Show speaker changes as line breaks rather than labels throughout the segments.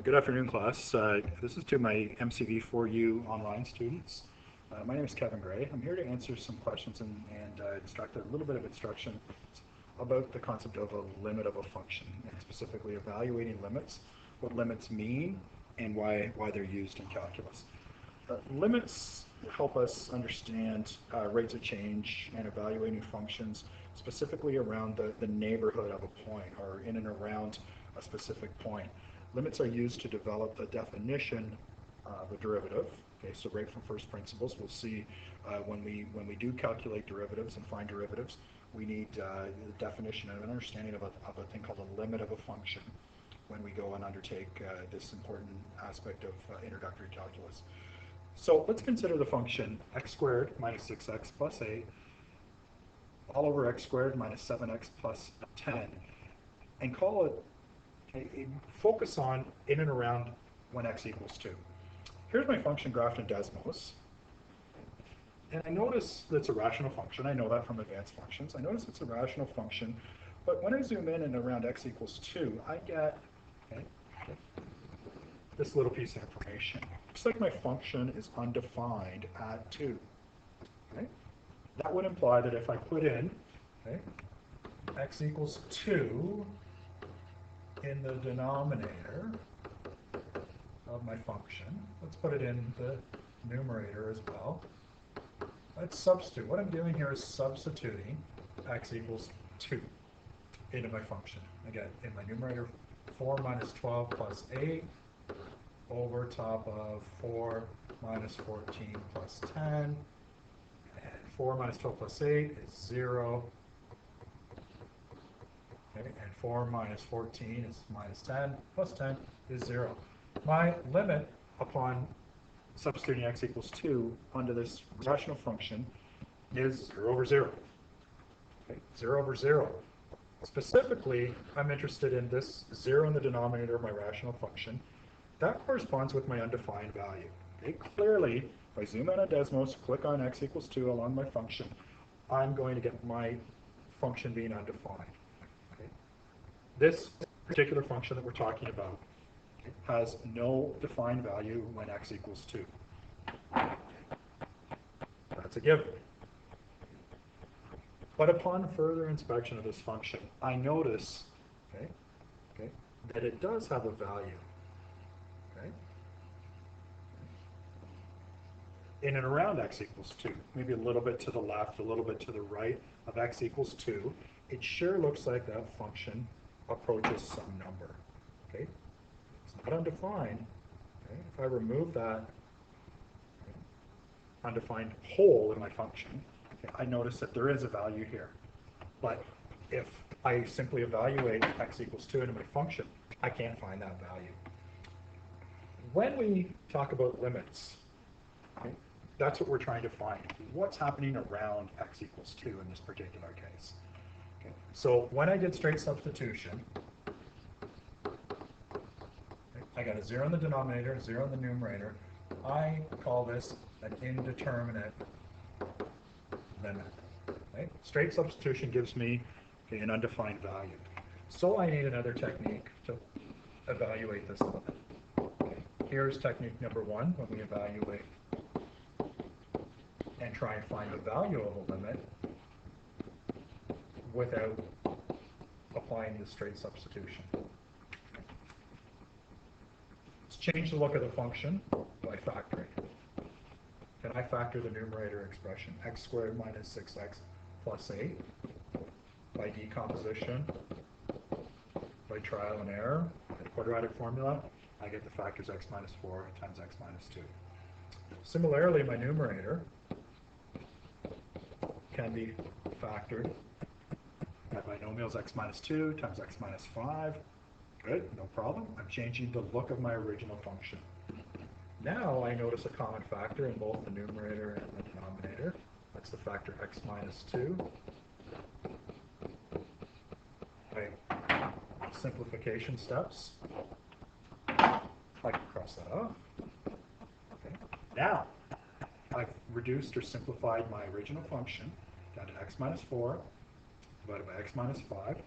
Good afternoon, class. This is to my MCV4U online students. My name is Kevin Gray. I'm here to answer some questions and instruct a little bit of instruction about the concept of a limit of a function, and specifically evaluating limits, what limits mean, and why they're used in calculus. Limits help us understand rates of change and evaluating functions, specifically around the neighborhood of a point or in and around a specific point. Limits are used to develop the definition of a derivative. Okay, so right from first principles, we'll see when we do calculate derivatives and find derivatives, we need the definition and an understanding of a thing called a limit of a function when we go and undertake this important aspect of introductory calculus. So let's consider the function x squared minus 6x plus 8 all over x squared minus 7x plus 10, and call it, focus on in and around when x equals 2. Here's my function graphed in Desmos, and I notice that it's a rational function. I know that from advanced functions. I notice it's a rational function, but when I zoom in and around x equals 2, I get this little piece of information. Looks like my function is undefined at 2. Okay? That would imply that if I put in x equals 2 in the denominator of my function, let's put it in the numerator as well. Let's substitute. What I'm doing here is substituting x equals 2 into my function. Again, in my numerator, 4 minus 12 plus 8 over top of 4 minus 14 plus 10. And 4 minus 12 plus 8 is 0. Okay, and 4 minus 14 is minus 10, plus 10 is 0. My limit upon substituting x equals 2 onto this rational function is 0 over 0. Okay, 0 over 0. Specifically, I'm interested in this 0 in the denominator of my rational function. That corresponds with my undefined value. Okay, clearly, if I zoom out on Desmos, click on x equals 2 along my function, I'm going to get my function being undefined. Okay. This particular function that we're talking about has no defined value when x equals 2. That's a given. But upon further inspection of this function, I notice that it does have a value. Okay? In and around x equals 2, maybe a little bit to the left, a little bit to the right of x equals 2, it sure looks like that function approaches some number. Okay? It's not undefined. Okay? If I remove that undefined hole in my function, I notice that there is a value here. But if I simply evaluate x equals 2 into my function, I can't find that value. When we talk about limits, that's what we're trying to find. What's happening around x equals 2 in this particular case? Okay. So when I did straight substitution, I got a 0 in the denominator, 0 in the numerator. I call this an indeterminate limit. Okay. Straight substitution gives me an undefined value. So I need another technique to evaluate this limit. Okay. Here's technique number 1 when we evaluate and try and find the value of a limit without applying the straight substitution. Let's change the look of the function by factoring. Can I factor the numerator expression, x squared minus 6x plus 8, by decomposition, by trial and error, and quadratic formula? I get the factors x minus 4 times x minus 2. Similarly, my numerator can be factored by binomials x minus 2 times x minus 5. Good, no problem. I'm changing the look of my original function. Now I notice a common factor in both the numerator and the denominator. That's the factor x minus 2. By simplification steps, I can cross that off. Okay. Now, I've reduced or simplified my original function down to x minus 4 divided by x minus 5.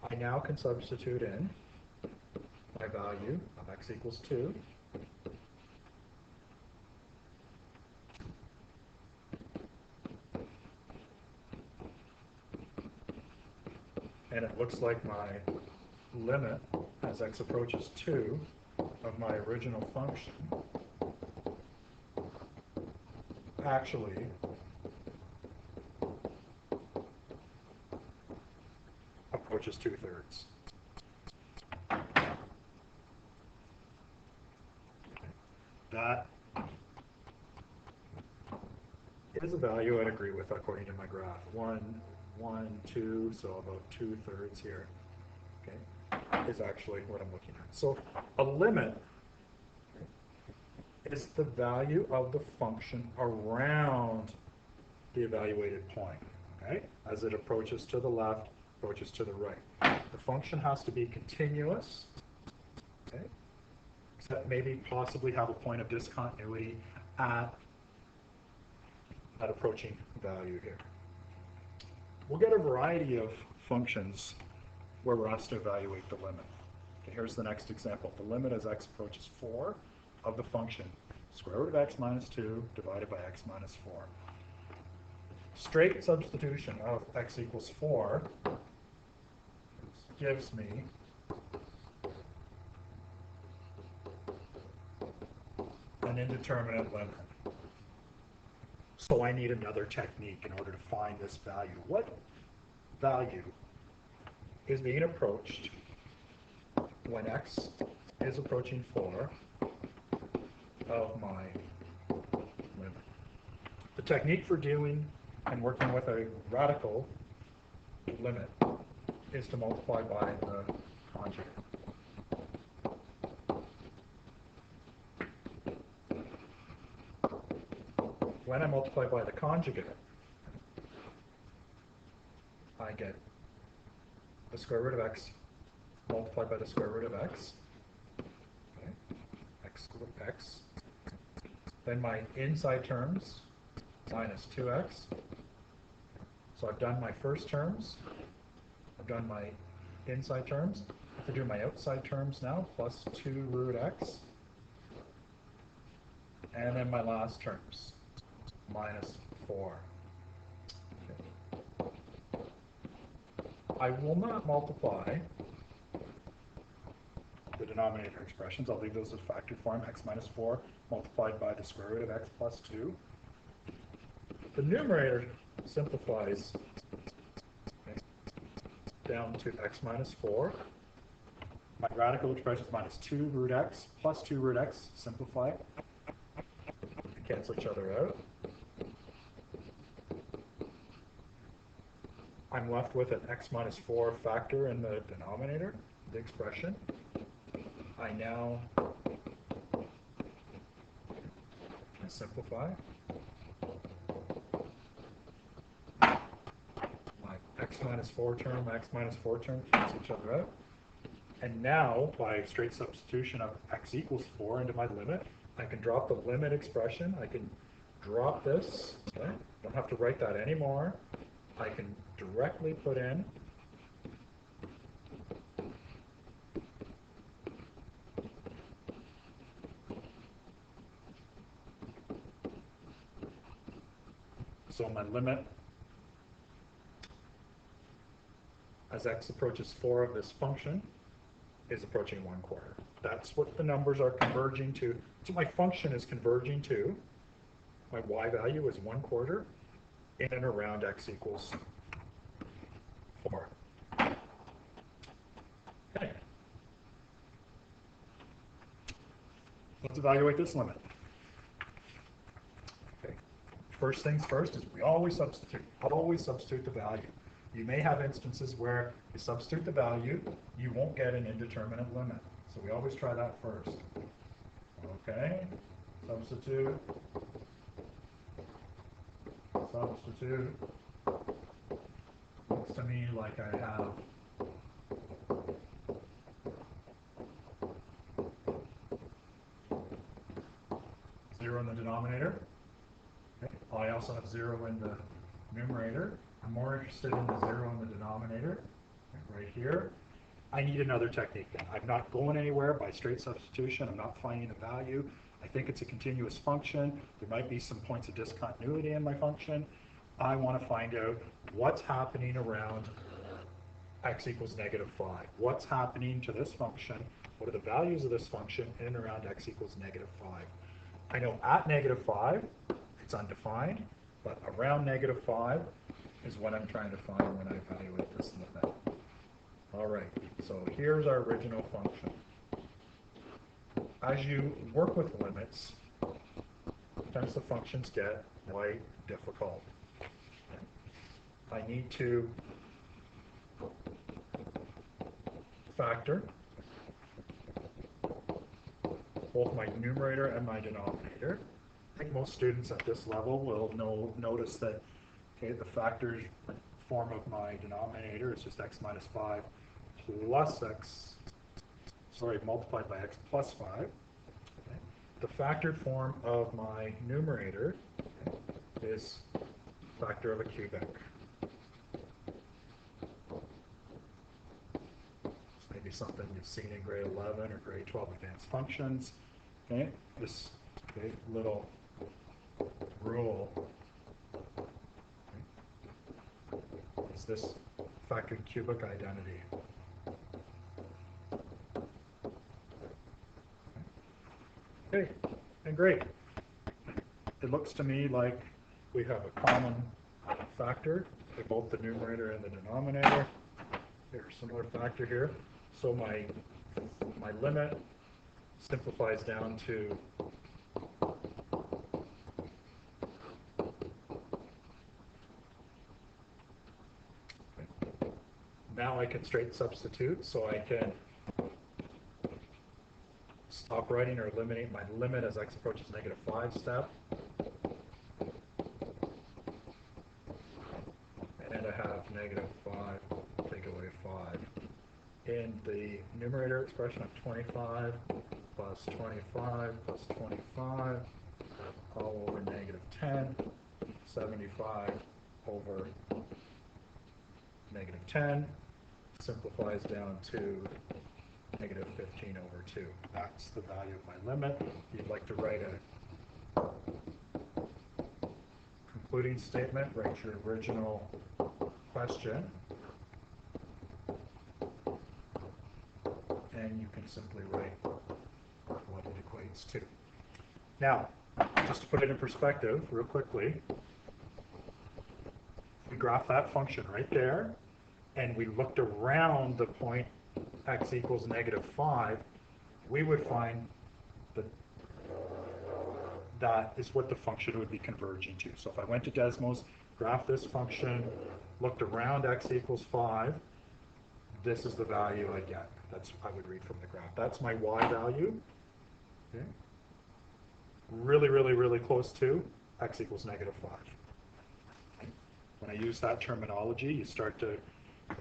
I now can substitute in my value of x equals 2. And it looks like my limit as x approaches 2 of my original function actually approaches 2/3. That is a value I'd agree with according to my graph. 1, 1, 2, so about 2/3 here. Okay, is actually what I'm looking at. So a limit is the value of the function around the evaluated point. Okay, as it approaches to the left, approaches to the right. The function has to be continuous. Okay, except maybe possibly have a point of discontinuity at approaching value here. We'll get a variety of functions where we're asked to evaluate the limit. Okay, here's the next example. The limit as x approaches 4 of the function square root of x minus 2 divided by x minus 4. Straight substitution of x equals 4 gives me an indeterminate limit. So I need another technique in order to find this value. What value is being approached when x is approaching 4 of my limit? The technique for dealing and working with a radical limit is to multiply by the conjugate. When I multiply by the conjugate, I get the square root of x multiplied by the square root of x. Okay. X with x. Then my inside terms minus 2x. So I've done my first terms. I've done my inside terms. I have to do my outside terms now, plus 2 root x. And then my last terms, minus 4. Okay. I will not multiply the denominator expressions. I'll leave those as factored form, x minus 4 multiplied by the square root of x plus 2. The numerator simplifies down to x minus 4. My radical expression is minus 2 root x plus 2 root x. Simplify. Cancel each other out. I'm left with an x minus 4 factor in the denominator, the expression. I now simplify. My x minus 4 term, x minus 4 term cancel each other out. And now, by straight substitution of x equals 4 into my limit, I can drop the limit expression. I can drop this. Okay? Don't have to write that anymore. I can directly put in so my limit as x approaches 4 of this function is approaching 1/4. That's what the numbers are converging to. So my function is converging to. My y value is 1/4 in and around x equals 4. Okay. Let's evaluate this limit. Okay. First things first is we always substitute the value. You may have instances where you substitute the value, you won't get an indeterminate limit. So we always try that first. Okay, substitute. Looks to me like I have zero in the denominator. Okay. I also have 0 in the numerator. I'm more interested in the 0 in the denominator, right here. I need another technique then. I'm not going anywhere by straight substitution. I'm not finding a value. I think it's a continuous function. There might be some points of discontinuity in my function. I want to find out what's happening around x equals -5. What's happening to this function? What are the values of this function in and around x equals -5? I know at -5, it's undefined, but around -5 is what I'm trying to find when I evaluate this limit. All right, so here's our original function. As you work with limits, sometimes the functions get quite difficult. I need to factor both my numerator and my denominator. I think most students at this level will notice that, okay, the factored form of my denominator is just x minus 5 plus x, multiplied by x plus 5. Okay. The factored form of my numerator is factor of a cubic. Maybe something you've seen in grade 11 or grade 12 advanced functions. Okay, this little rule is this factored cubic identity. Okay, and great. It looks to me like we have a common factor for both the numerator and the denominator. Here's some other factor here. So my limit simplifies down to now I can straight substitute, so I can stop writing or eliminate my limit as x approaches -5 step. And I have -5, take away 5. In the numerator expression of 25 plus 25 plus 25 all over -10, 75 over -10 simplifies down to -15 over 2. That's the value of my limit. If you'd like to write a concluding statement, write your original question, and you can simply write what it equates to. Now, just to put it in perspective real quickly, we graph that function right there, and we looked around the point x equals -5, we would find that that is what the function would be converging to. So if I went to Desmos, graphed this function, looked around x equals 5, this is the value I get. That's I would read from the graph. That's my y value. Okay. Really, really, really close to x equals -5. When I use that terminology, you start to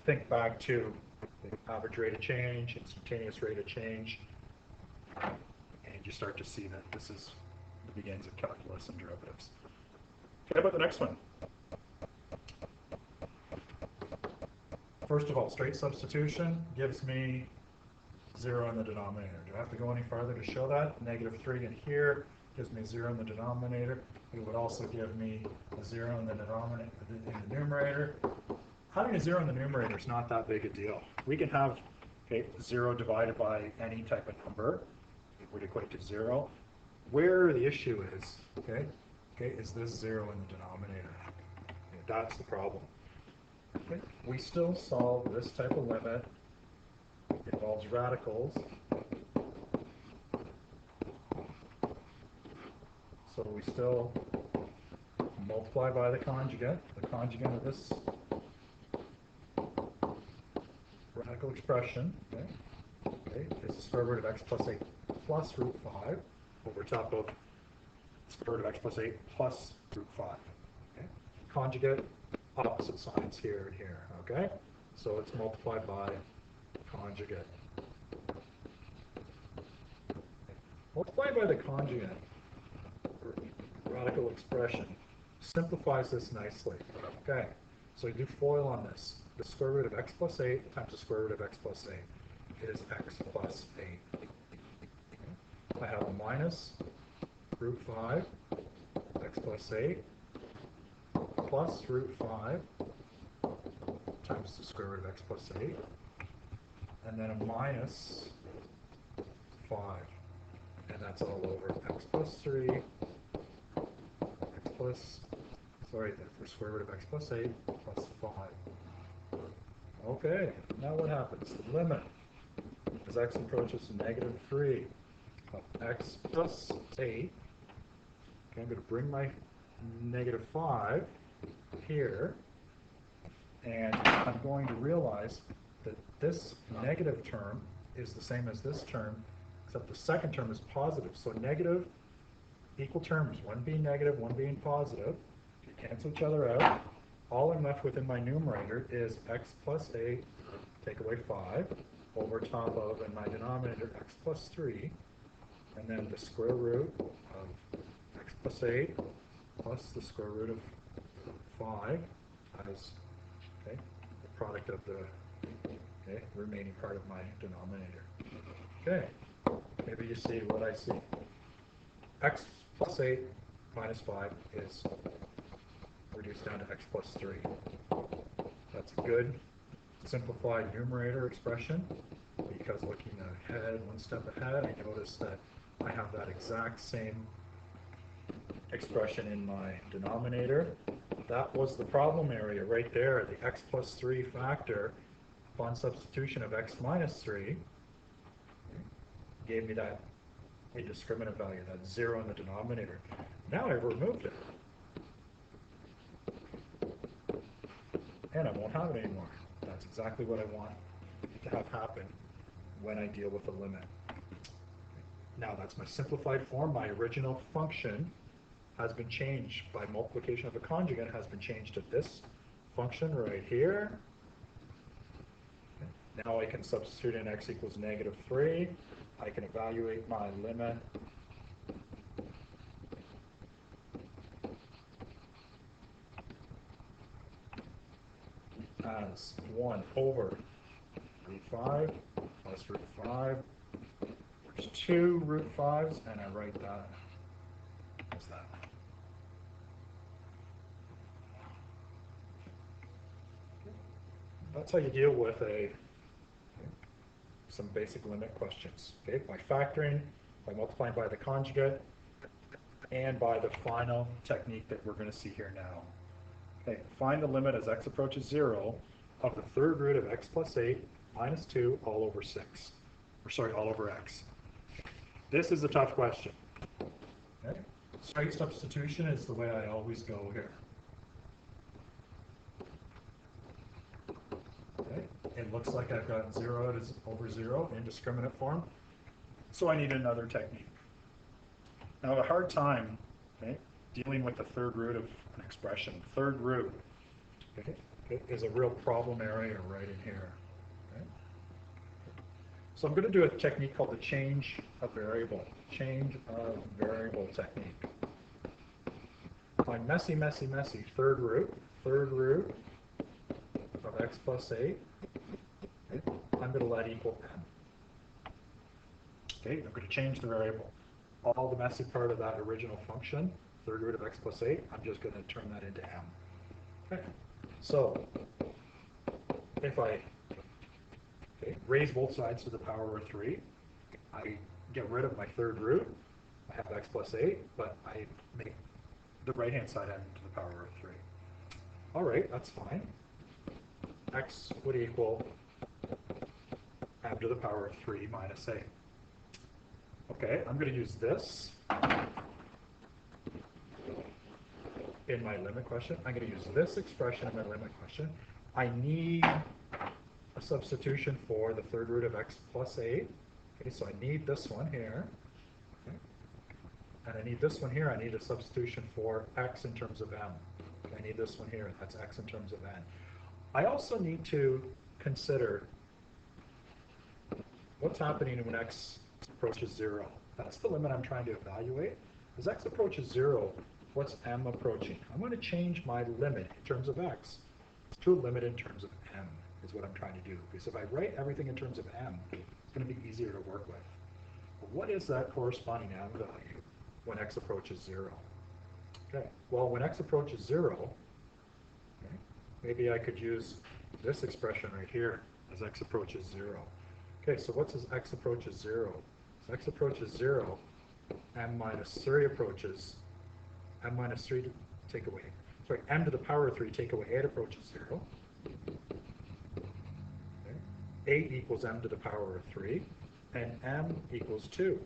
think back to the average rate of change, instantaneous rate of change, and you start to see that this is the beginnings of calculus and derivatives. Okay, about the next one. First of all, straight substitution gives me 0 in the denominator. Do I have to go any farther to show that? -3 in here gives me 0 in the denominator. It would also give me a 0 in the denominator, in the numerator. Having a 0 in the numerator is not that big a deal. We can have 0 divided by any type of number. It would equate to 0. Where the issue is, is this 0 in the denominator. Okay, that's the problem. Okay, we still solve this type of limit. It involves radicals. So we still multiply by the conjugate. The conjugate of this radical expression is the square root of x plus 8 plus root 5 over top of square root of x plus 8 plus root 5. Okay? Conjugate, opposite signs here and here. Okay? So it's multiplied by conjugate. Multiplied by the conjugate radical expression simplifies this nicely. Okay, so you do FOIL on this. The square root of x plus 8 times the square root of x plus 8. is x plus 8. I have a minus root 5 x plus 8 plus root 5 times the square root of x plus 8, and then a minus 5, and that's all over x plus 3, the square root of x plus 8 plus 5. Okay, now what happens? The limit, as x approaches negative 3 of x plus 8, okay, I'm going to bring my negative 5 here, and I'm going to realize that this negative term is the same as this term, except the second term is positive. So negative equal terms, one being negative, one being positive, cancel each other out. All I'm left with in my numerator is x plus 8, take away 5, over top of, in my denominator, x plus 3, and then the square root of x plus 8 plus the square root of 5 as, okay, the product of the remaining part of my denominator. Okay, maybe you see what I see. X plus 8 minus 5 is reduced down to x plus 3. That's a good simplified numerator expression, because looking ahead, one step ahead, I noticed that I have that exact same expression in my denominator. That was the problem area right there. The x plus 3 factor upon substitution of x minus 3 gave me that indiscriminate value, that 0 in the denominator. Now I've removed it, and I won't have it anymore. That's exactly what I want to have happen when I deal with a limit. Now that's my simplified form. My original function has been changed by multiplication of a conjugate, has been changed to this function right here. Now I can substitute in x equals negative 3. I can evaluate my limit as 1 over root 5 plus root 5. There's 2 root 5s, and I write that as that. That's how you deal with some basic limit questions. Okay, by factoring, by multiplying by the conjugate, and by the final technique that we're going to see here now. Okay, find the limit as x approaches 0 of the third root of x plus 8 minus 2 all over 6. Or sorry, all over x. This is a tough question. Okay? Straight substitution is the way I always go here. Okay? It looks like I've got 0 over 0, indiscriminate form. So I need another technique. Now, I have a hard time, okay, dealing with the third root of an expression. Third root, okay, is a real problem area right in here. Okay? So I'm going to do a technique called the change of variable technique. My messy third root of x plus 8, okay, I'm going to let equal m. Okay, I'm going to change the variable. All the messy part of that original function, third root of x plus 8, I'm just going to turn that into m. Okay. So if I raise both sides to the power of 3, I get rid of my third root. I have x plus 8, but I make the right-hand side m to the power of 3. All right, that's fine. X would equal m to the power of 3 minus 8. Okay, I'm going to use this in my limit question. I'm going to use this expression in my limit question. I need a substitution for the third root of x plus 8. Okay, so I need this one here. Okay. And I need this one here. I need a substitution for x in terms of m. I need this one here. That's x in terms of n. I also need to consider what's happening when x approaches 0. That's the limit I'm trying to evaluate. As x approaches 0, what's m approaching? I'm going to change my limit in terms of x to a limit in terms of m. is what I'm trying to do. Because if I write everything in terms of m, it's going to be easier to work with. But what is that corresponding m value when x approaches 0? Okay, well, when x approaches 0, okay, maybe I could use this expression right here as x approaches 0. Okay, so what's as x approaches 0? As x approaches 0, m minus 3 approaches, m minus 3 take away, sorry, m to the power of 3 take away 8 approaches 0. Okay. 8 equals m to the power of 3, and m equals 2.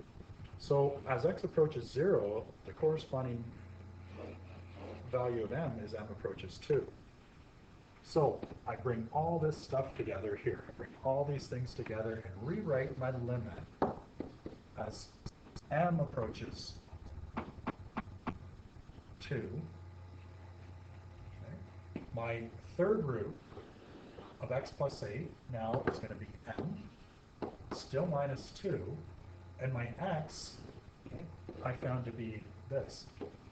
So as x approaches 0, the corresponding value of m is m approaches 2. So I bring all this stuff together here. I bring all these things together and rewrite my limit as m approaches 2. Okay. My third root of x plus 8 now is going to be m, still minus 2, and my x, okay, I found to be this,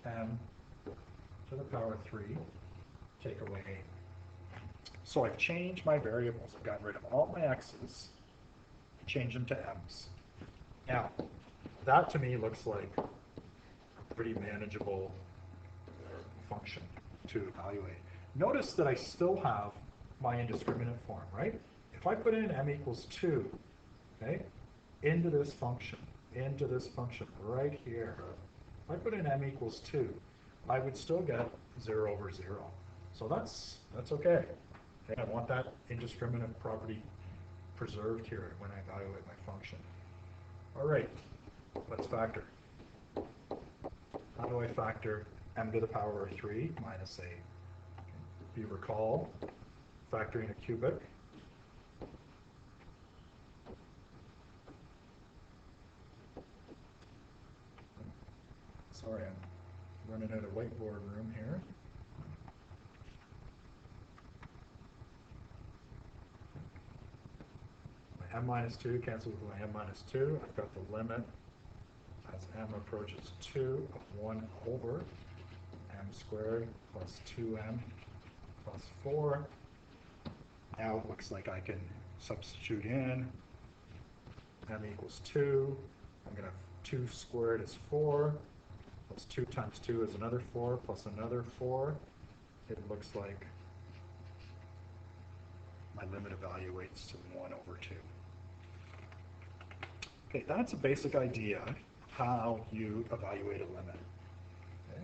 m to the power of 3, take away 8. So I've changed my variables. I've gotten rid of all my x's, changed them to m's. Now, that to me looks like a pretty manageable function to evaluate. Notice that I still have my indiscriminate form, right? If I put in m equals 2, okay, into this function right here, if I put in m equals 2, I would still get 0 over 0. So that's okay. Okay, I want that indiscriminate property preserved here when I evaluate my function. All right, let's factor. How do I factor m to the power of 3 minus 8? Okay. If you recall, factoring a cubic, sorry, I'm running out of whiteboard room here. My m minus 2 cancels with my m minus 2. I've got the limit as m approaches 2 of 1 over m squared plus 2m plus 4. Now it looks like I can substitute in m equals 2. I'm going to have 2 squared is 4, plus 2 times 2 is another 4, plus another 4. It looks like my limit evaluates to 1 over 2. Okay, that's a basic idea of how you evaluate a limit. Okay.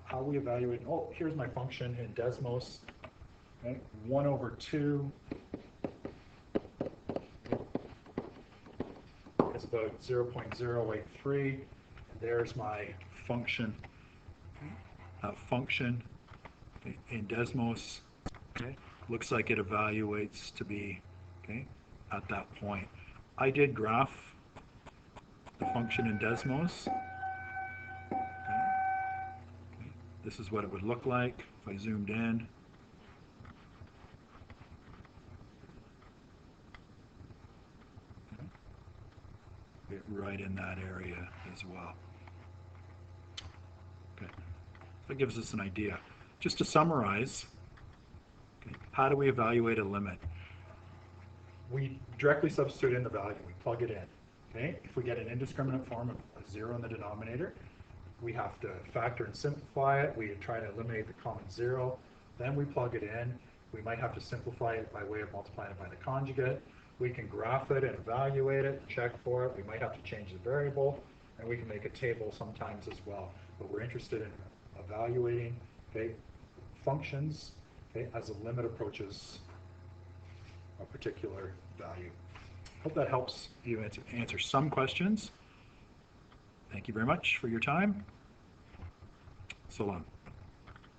How we evaluate, oh, here's my function in Desmos. Okay. 1 over 2 is about 0.083. There's my function. Function in Desmos. Okay. Looks like it evaluates to be, okay, at that point. I did graph the function in Desmos. Okay. This is what it would look like if I zoomed in. Okay. Get right in that area as well. Okay. That gives us an idea. Just to summarize, okay, how do we evaluate a limit? We directly substitute in the value. We plug it in. Okay? If we get an indiscriminate form of a 0 in the denominator, we have to factor and simplify it. We try to eliminate the common 0. Then we plug it in. We might have to simplify it by way of multiplying it by the conjugate. We can graph it and evaluate it, check for it. We might have to change the variable, and we can make a table sometimes as well. But we're interested in evaluating, okay, functions, okay, as a limit approaches a particular value. Hope that helps you answer some questions. Thank you very much for your time. So long.